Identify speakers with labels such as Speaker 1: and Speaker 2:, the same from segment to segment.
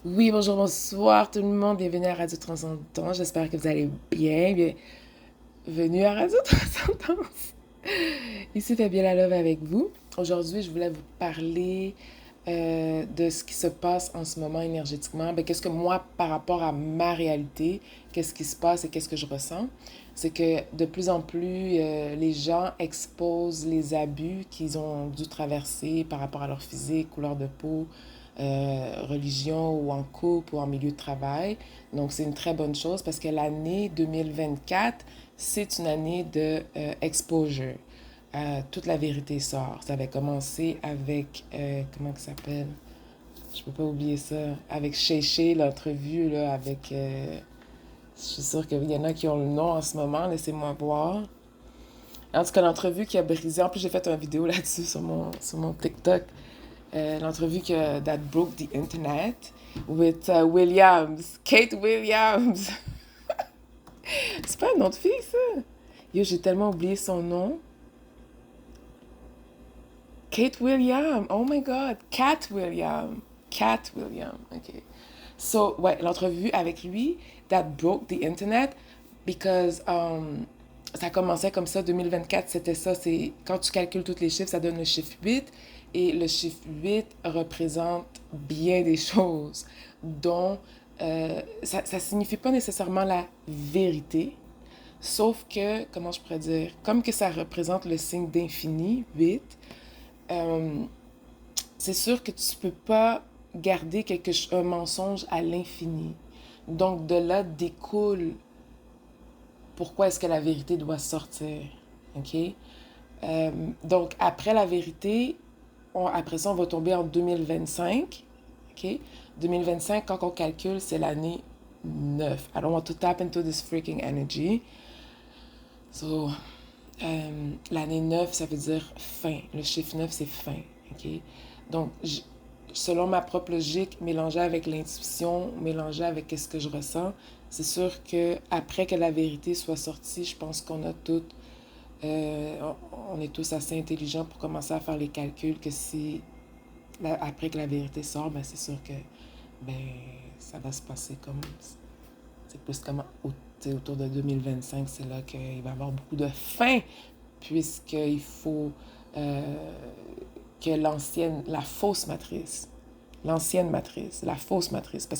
Speaker 1: Oui, bonjour, bonsoir tout le monde. Bienvenue à Radio Transcendance. J'espère que vous allez bien. Bienvenue à Radio Transcendance. Ici Fabiola Love avec vous. Aujourd'hui, je voulais vous parler de ce qui se passe en ce moment énergétiquement. Ben, qu'est-ce que moi, par rapport à ma réalité, qu'est-ce qui se passe et qu'est-ce que je ressens? C'est que de plus en plus, les gens exposent les abus qu'ils ont dû traverser par rapport à leur physique, couleur de peau, religion ou en couple ou en milieu de travail. Donc, c'est une très bonne chose parce que l'année 2024, c'est une année de exposure. Toute la vérité sort. Ça avait commencé avec, comment ça s'appelle? Je peux pas oublier ça. Avec Shay, l'entrevue, là, avec... je suis sûre qu'il y en a qui ont le nom en ce moment, laissez-moi voir. En tout cas, l'entrevue qui a brisé... En plus, j'ai fait une vidéo là-dessus sur mon TikTok. L'entrevue that broke the internet with Williams. Kate Williams. C'est pas un nom de fille, ça? Yo, j'ai tellement oublié son nom. Kate Williams. Oh my God. Cat Williams. Cat Williams. OK. So, ouais, l'entrevue avec lui, that broke the internet because ça commençait comme ça, 2024, c'était ça. C'est quand tu calcules tous les chiffres, ça donne le chiffre 8. Et le chiffre 8 représente bien des choses, dont ça ne signifie pas nécessairement la vérité, sauf que, comment je pourrais dire, comme que ça représente le signe d'infini, 8, euh, c'est sûr que tu peux pas garder un mensonge à l'infini. Donc de là découle pourquoi est-ce que la vérité doit sortir. OK? Donc après la vérité, après ça, on va tomber en 2025. OK? 2025, quand on calcule, c'est l'année 9. I don't want to tap into this freaking energy. So, l'année 9, ça veut dire fin. Le chiffre 9, c'est fin. OK? Donc, selon ma propre logique, mélangée avec l'intuition, mélangée avec ce que je ressens, c'est sûr que après que la vérité soit sortie, je pense qu'on a toutes, on est tous assez intelligents pour commencer à faire les calculs que si, après que la vérité sort, ben c'est sûr que ben ça va se passer comme, c'est plus comme autour de 2025, c'est là qu'il va y avoir beaucoup de faim, puisqu'il faut euh, que la fausse matrice, parce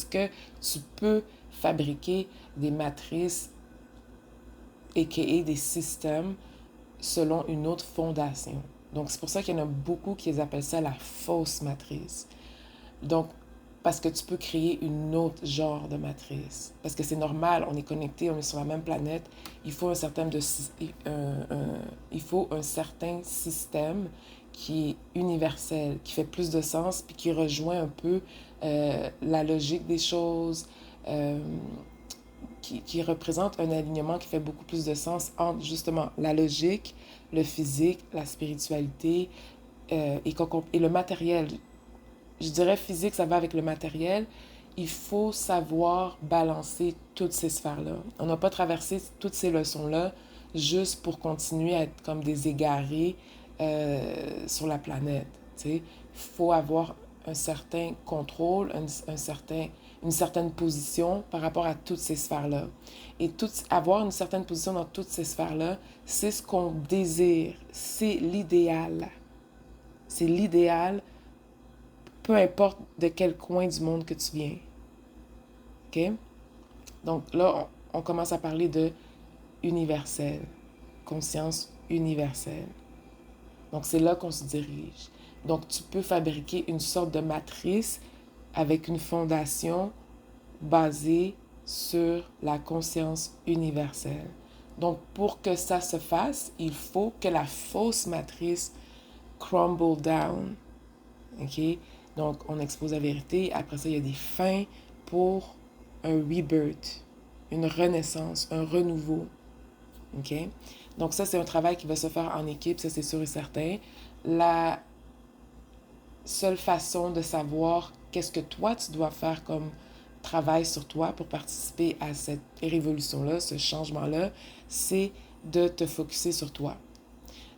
Speaker 1: que tu peux fabriquer des matrices, a.k.a. des systèmes, selon une autre fondation. Donc, c'est pour ça qu'il y en a beaucoup qui appellent ça la fausse matrice. Donc, parce que tu peux créer une autre genre de matrice. Parce que c'est normal, on est connecté, on est sur la même planète. Il faut il faut un certain système qui est universel, qui fait plus de sens, puis qui rejoint un peu la logique des choses, euh, qui représente un alignement qui fait beaucoup plus de sens entre justement la logique, le physique, la spiritualité et le matériel. Je dirais physique, ça va avec le matériel. Il faut savoir balancer toutes ces sphères-là. On n'a pas traversé toutes ces leçons-là juste pour continuer à être comme des égarés sur la planète. Il faut avoir un certain contrôle, une certaine position par rapport à toutes ces sphères-là. Et avoir une certaine position dans toutes ces sphères-là, c'est ce qu'on désire. C'est l'idéal. C'est l'idéal, peu importe de quel coin du monde que tu viens. OK? Donc là, on commence à parler de universel, conscience universelle. Donc c'est là qu'on se dirige. Donc tu peux fabriquer une sorte de matrice avec une fondation basée sur la conscience universelle. Donc pour que ça se fasse, il faut que la fausse matrice crumble down. OK? Donc, on expose la vérité. Après ça, il y a des fins pour un rebirth, une renaissance, un renouveau. OK? Donc, ça, c'est un travail qui va se faire en équipe, ça, c'est sûr et certain. La seule façon de savoir qu'est-ce que toi, tu dois faire comme travail sur toi pour participer à cette révolution-là, ce changement-là, c'est de te focuser sur toi.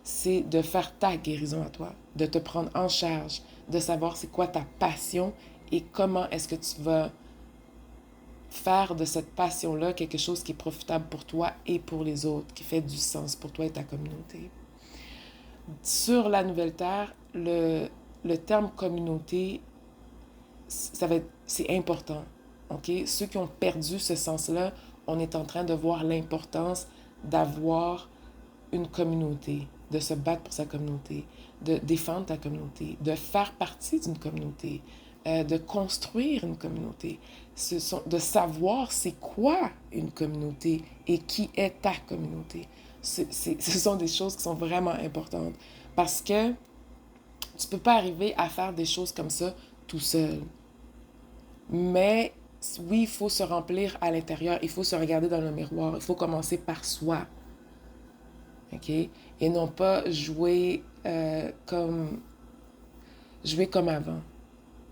Speaker 1: C'est de faire ta guérison à toi, de te prendre en charge, de savoir c'est quoi ta passion et comment est-ce que tu vas faire de cette passion-là quelque chose qui est profitable pour toi et pour les autres, qui fait du sens pour toi et ta communauté. Sur la Nouvelle Terre, le terme communauté, c'est important. Okay? Ceux qui ont perdu ce sens-là, on est en train de voir l'importance d'avoir une communauté, de se battre pour sa communauté, de défendre ta communauté, de faire partie d'une communauté, de construire une communauté, de savoir c'est quoi une communauté et qui est ta communauté. Ce sont des choses qui sont vraiment importantes parce que tu peux pas arriver à faire des choses comme ça tout seul. Mais oui, il faut se remplir à l'intérieur, il faut se regarder dans le miroir, il faut commencer par soi. OK? Et non pas jouer comme avant.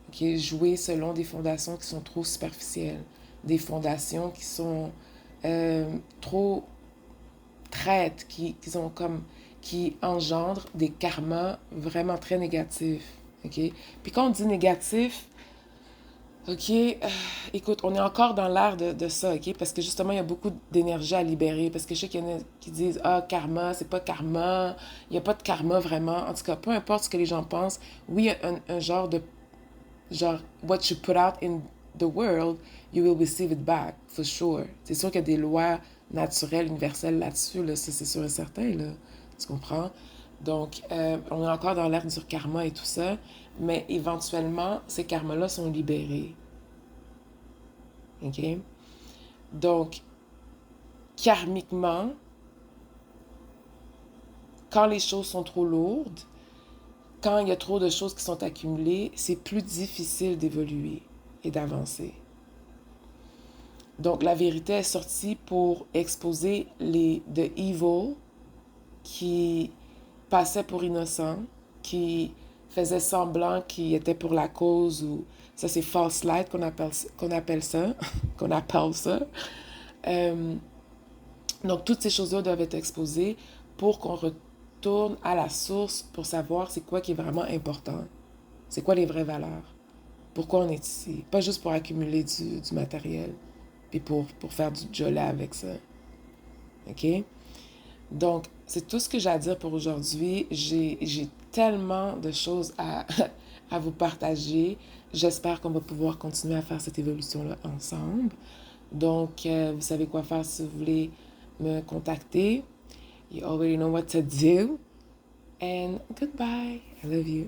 Speaker 1: OK? Jouer selon des fondations qui sont trop superficielles, des fondations qui sont trop traites, qui engendrent des karmas vraiment très négatifs. OK? Puis quand on dit négatif, OK, écoute, on est encore dans l'ère de ça, OK? Parce que justement, il y a beaucoup d'énergie à libérer. Parce que je sais qu'il y en a qui disent, ah, karma, c'est pas karma. Il n'y a pas de karma vraiment. En tout cas, peu importe ce que les gens pensent, oui, il y a un genre, what you put out in the world, you will receive it back, for sure. C'est sûr qu'il y a des lois naturelles, universelles là-dessus, là, ça c'est sûr et certain, là. Tu comprends? Donc, on est encore dans l'ère du karma et tout ça, mais éventuellement, ces karmas-là sont libérés. OK? Donc, karmiquement, quand les choses sont trop lourdes, quand il y a trop de choses qui sont accumulées, c'est plus difficile d'évoluer et d'avancer. Donc, la vérité est sortie pour exposer the evil qui passaient pour innocents, qui faisaient semblant qu'ils étaient pour la cause, ou ça c'est false light qu'on appelle ça, qu'on appelle ça. Euh, donc toutes ces choses-là doivent être exposées pour qu'on retourne à la source pour savoir c'est quoi qui est vraiment important, c'est quoi les vraies valeurs, pourquoi on est ici, pas juste pour accumuler du matériel, puis pour faire du jola avec ça. OK? Donc, c'est tout ce que j'ai à dire pour aujourd'hui. J'ai tellement de choses à vous partager. J'espère qu'on va pouvoir continuer à faire cette évolution-là ensemble. Donc, vous savez quoi faire si vous voulez me contacter. You already know what to do. And goodbye. I love you.